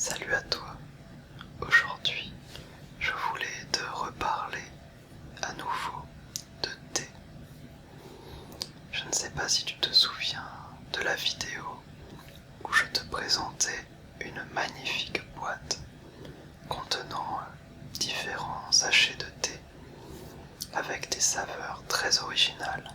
Salut à toi. Aujourd'hui, je voulais te reparler à nouveau de thé. Je ne sais pas si tu te souviens de la vidéo où je te présentais une magnifique boîte contenant différents sachets de thé avec des saveurs très originales.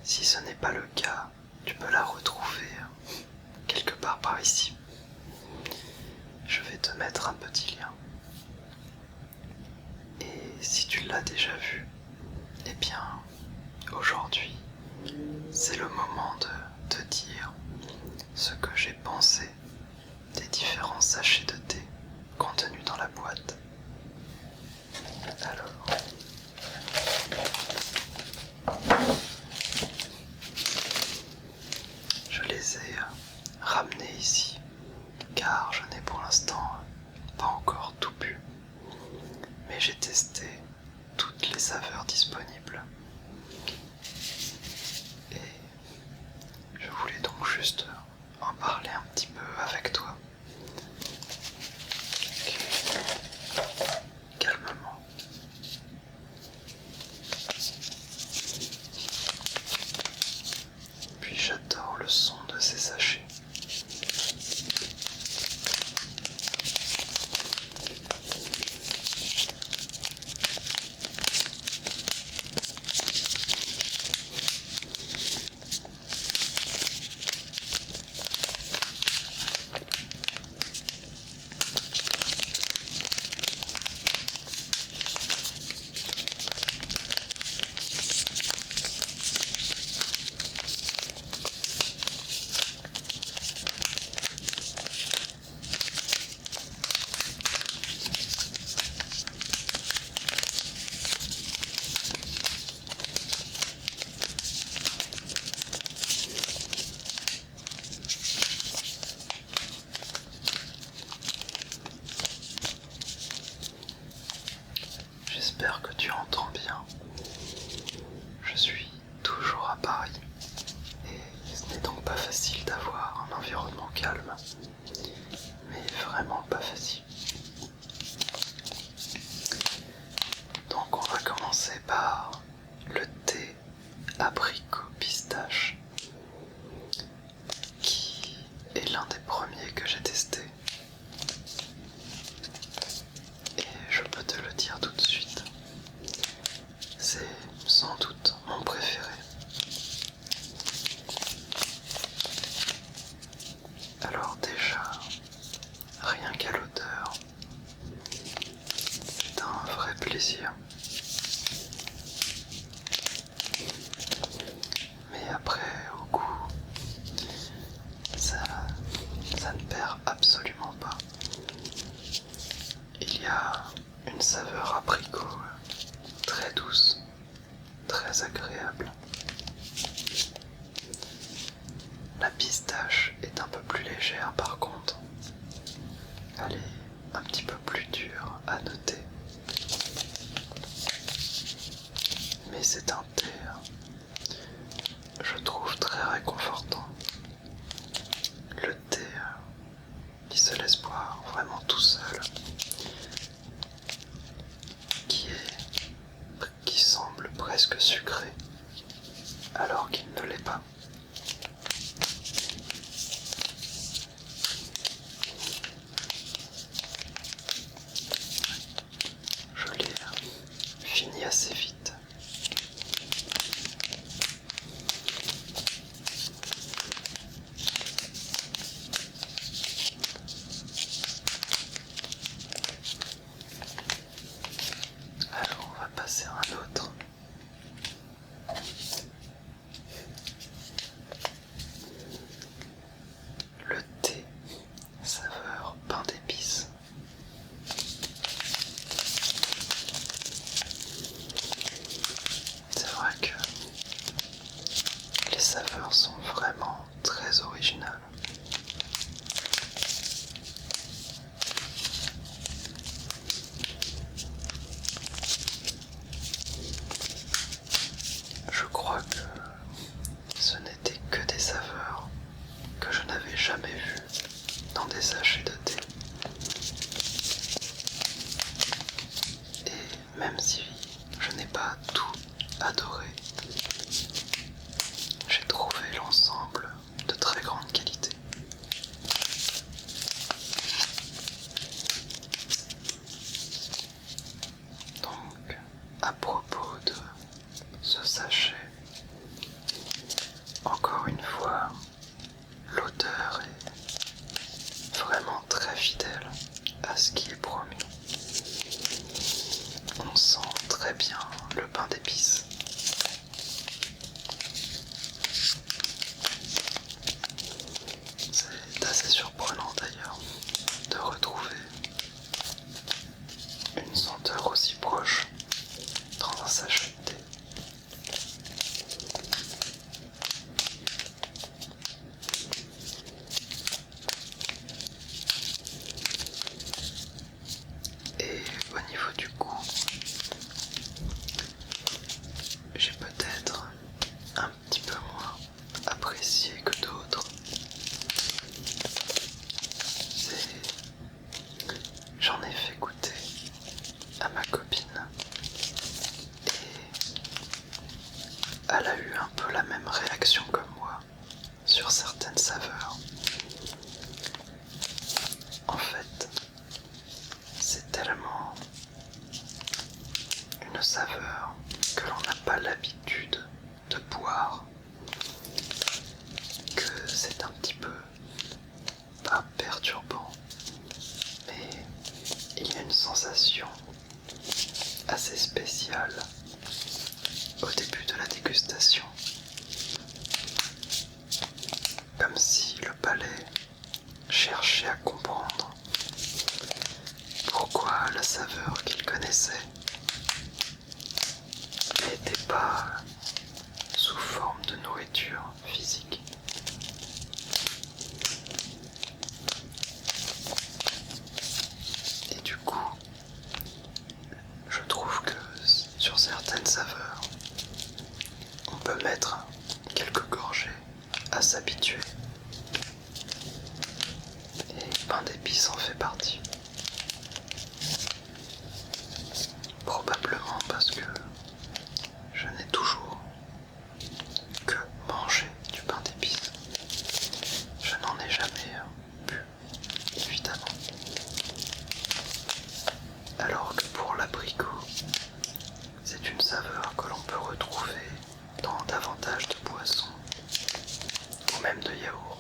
Si ce n'est pas le cas, tu peux la retrouver quelque part par ici. Je vais te mettre un petit lien. Et si tu l'as déjà vu, eh bien, aujourd'hui, c'est le moment de te dire ce que j'ai pensé des différents sachets de thé contenus dans la boîte. Alors, je les ai ramenés ici, car je n'ai pour l'instant pas encore tout bu, mais j'ai testé toutes les saveurs disponibles. Et je voulais donc juste en parler un petit peu avec toi. Calmement. Puis j'adore le son de ces sachets. J'espère que tu entends bien. Je suis toujours à Paris et ce n'est donc pas facile d'avoir un environnement calme, mais vraiment pas facile. Donc on va commencer par le thé abricot pistache, qui est l'un des premiers que j'ai testé. Et je peux te le dire tout de suite, c'est sans doute mon préféré. Alors déjà, rien qu'à l'odeur, c'est un vrai plaisir. Mais après, au goût, ça ne perd absolument pas. Il y a une saveur abricot très douce, très agréable. La pistache est un peu plus légère par contre. Elle est un petit peu plus dure à noter. Mais c'est un thé, je trouve, très réconfortant. Le thé qui se laisse boire vraiment tout seul, qui semble presque sucré, alors qu'il ne l'est pas. Je l'ai fini assez vite. Alors on va passer à un autre. promis. On sent très bien le pain d'épices. C'est assez surprenant d'ailleurs de retrouver une senteur aussi proche dans un sachet de thé. Et au niveau du goût, j'ai peut-être un petit peu moins apprécié que d'autres. J'en ai fait goûter à ma copine et elle a eu un peu la même réaction que moi sur certaines saveurs. En fait, c'est tellement une saveur que l'on n'a pas l'habitude de boire que c'est un petit peu, pas perturbant, mais il y a une sensation assez spéciale au début de la dégustation. Comme si le palais cherchait à comprendre pourquoi la saveur qu'il connaissait n'était pas sous forme de nourriture physique. Et du coup, je trouve que sur certaines saveurs, on peut mettre quelques gorgées à s'habituer. Et pain d'épices en fait partie. Probablement parce que je n'ai toujours que mangé du pain d'épices. Je n'en ai jamais bu, évidemment. Alors que pour l'abricot, c'est une saveur que l'on peut retrouver dans davantage de boissons, ou même de yaourts,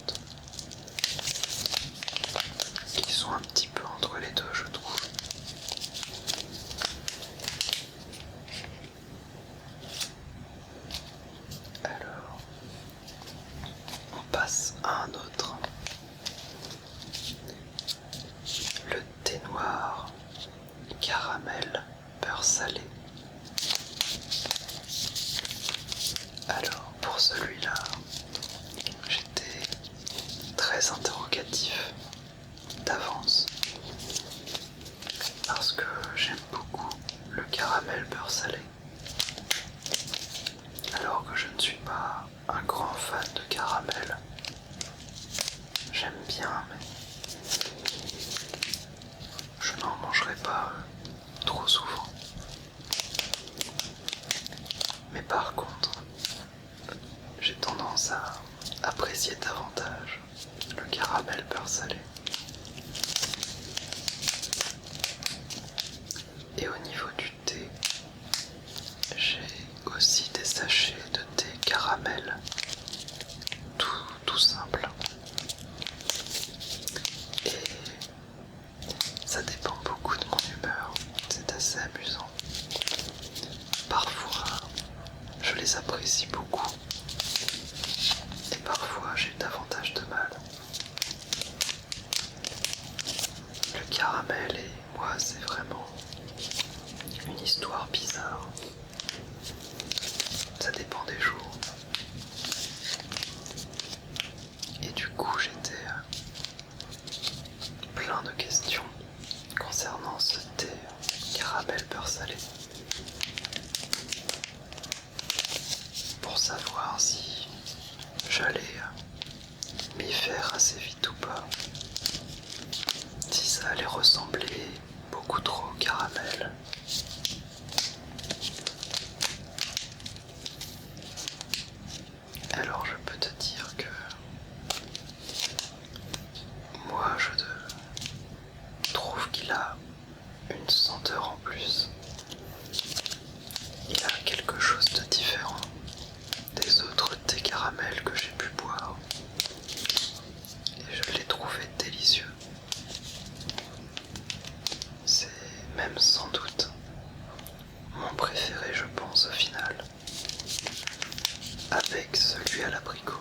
qui sont un petit peu entre les deux, je trouve. Alors, on passe à un autre. Le thé noir, caramel, beurre salé. Alors, pour celui-là, j'étais très interrogatif d'avance parce que j'aime beaucoup le caramel beurre salé. Alors que je ne suis pas un grand fan de caramel. J'aime bien, mais je n'en mangerai pas trop souvent. Mais par contre, j'ai tendance à apprécier davantage le caramel beurre salé. Et au niveau du thé, j'ai aussi des sachets de thé caramel, tout simple. Et ça dépend beaucoup de mon humeur, c'est assez amusant. Parfois, je les apprécie beaucoup, et parfois j'ai davantage de mal. Le caramel et moi, c'est vraiment une histoire bizarre. Ça dépend des jours. Et du coup, j'étais plein de questions concernant ce thé caramel beurre salé. Pour savoir si j'allais m'y faire assez vite ou pas. Si ça allait ressembler beaucoup trop au caramel. Alors je peux te dire que moi je trouve qu'il a une senteur en plus. Il a quelque chose de différent des autres thés caramel que j'ai pu boire. Et je l'ai trouvé délicieux. même sans doute mon préféré, je pense, au final, avec celui à l'abricot.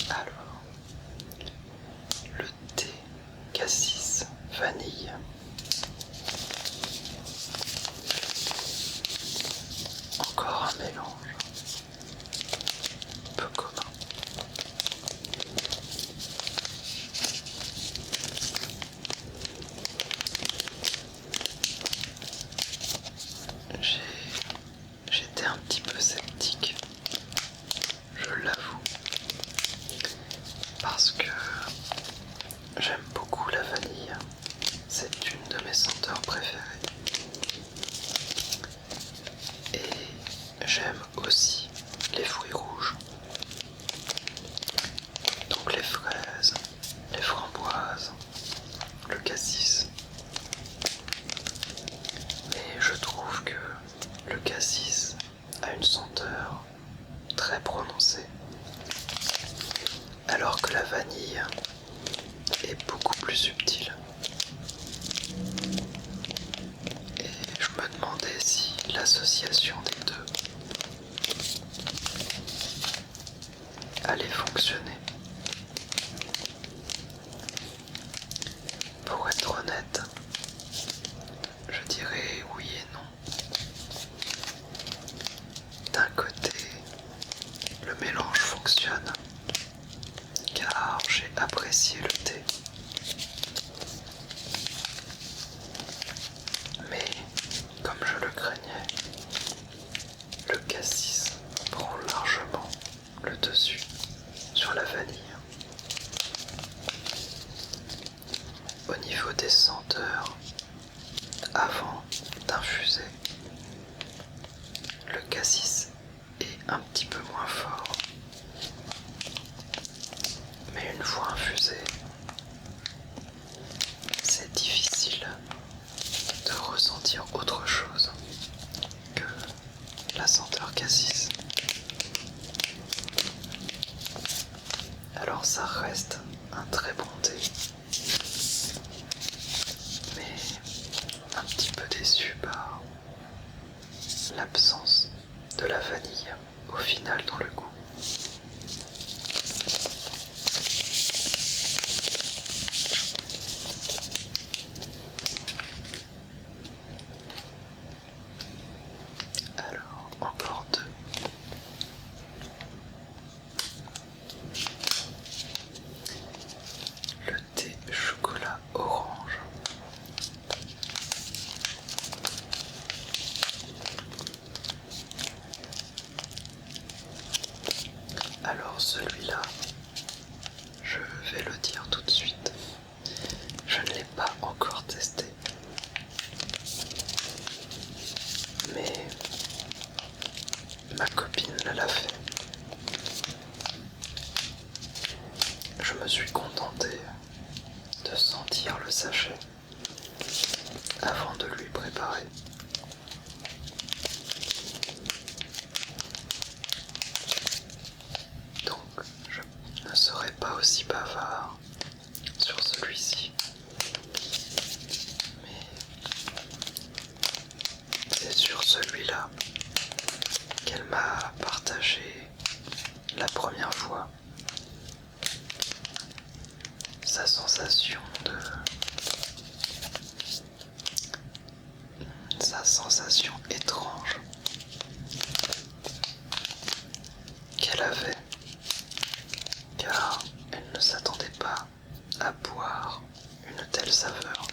Alors, le thé cassis vanille. Encore un mélange peu commun. J'étais un petit peu sceptique, je l'avoue, parce que j'aime beaucoup la vanille, c'est une de mes senteurs préférées. Et j'aime aussi les fruits rouges, donc les fraises, les framboises, le cassis. Et je trouve que le cassis a une senteur très prononcée, alors que la vanille est beaucoup plus subtile. Et je me demandais si l'association des deux allait fonctionner. Pour être honnête, je dirais oui et non. D'un côté, le mélange fonctionne, car j'ai apprécié le thé. Mais, comme je le craignais, le cassis prend largement le dessus sur la vanille. Au niveau des senteurs, avant d'infuser, le cassis est un petit peu moins fort. Mais une fois infusé, c'est difficile de ressentir autre chose que la senteur cassis. Alors ça reste un très bon thé, mais un petit peu déçu par l'absence de la vanille au final dans le goût. Alors, encore deux. Le thé chocolat orange. Alors celui-là, je vais le dire tout de suite, je ne l'ai pas encore testé. Mais ma copine l'a fait. Je me suis contenté de sentir le sachet avant de lui préparer. Donc je ne serai pas aussi bavard sur celui-ci. Mais c'est sur celui-là qu'elle m'a partagé la première fois sa sensation étrange qu'elle avait, car elle ne s'attendait pas à boire une telle saveur.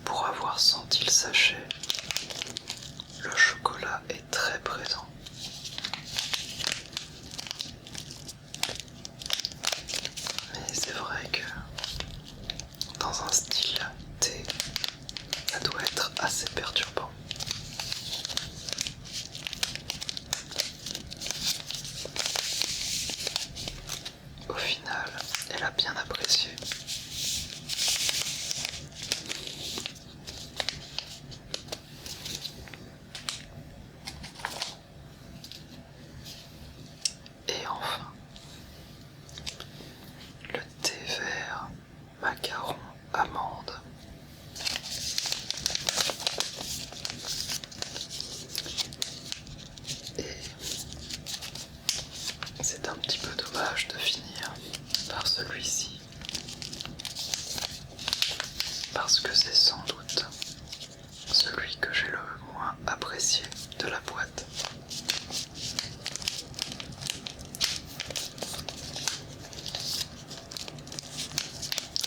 Pour avoir senti le sachet, le chocolat est très présent. Mais c'est vrai que dans un style thé, ça doit être assez perturbant. Au final, bien apprécié. Et enfin, le thé vert macaron amande. Et c'est un petit peu dommage de finir par celui-ci, parce que c'est sans doute celui que j'ai le moins apprécié de la boîte.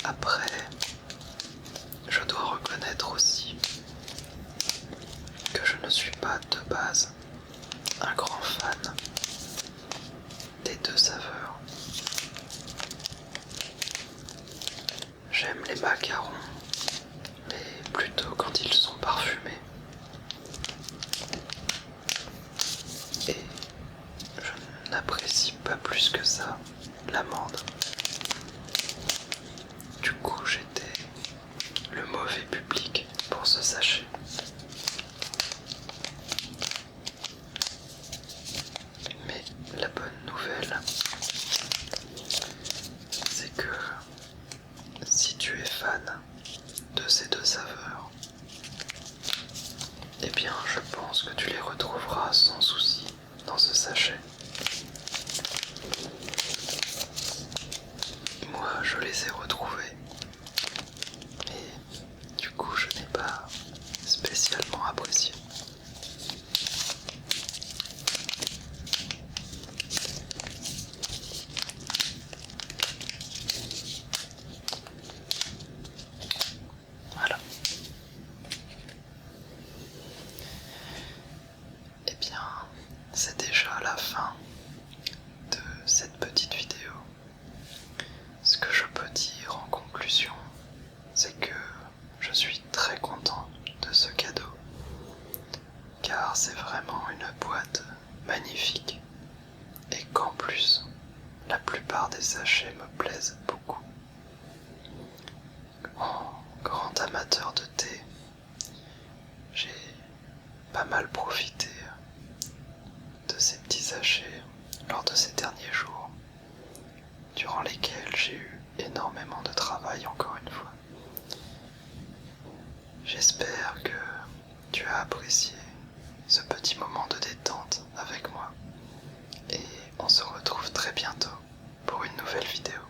Après, je dois reconnaître aussi que je ne suis pas de base un grand fan des deux saveurs. J'aime les macarons, mais plutôt quand ils sont parfumés. Et je n'apprécie pas plus que ça l'amande. Du coup, j'étais le mauvais public pour ce sachet. Mais la bonne nouvelle, c'est que si tu es fan de ces deux saveurs, eh bien je pense que tu les retrouveras sans souci dans ce sachet. Moi je les ai retrouvés, et du coup je n'ai pas spécialement apprécié. Voilà. Eh bien, c'est déjà la fin de cette petite vidéo. Ce que je peux dire en conclusion, c'est que je suis très content de ce cadeau, car c'est vraiment une boîte magnifique et qu'en plus, la plupart des sachets me plaisent beaucoup. En grand amateur de thé, j'ai pas mal profité de ces petits sachets lors de ces derniers jours, durant lesquels j'ai eu énormément de travail encore une fois. J'espère que tu as apprécié ce petit moment de détente avec moi et on se retrouve très bientôt pour une nouvelle vidéo.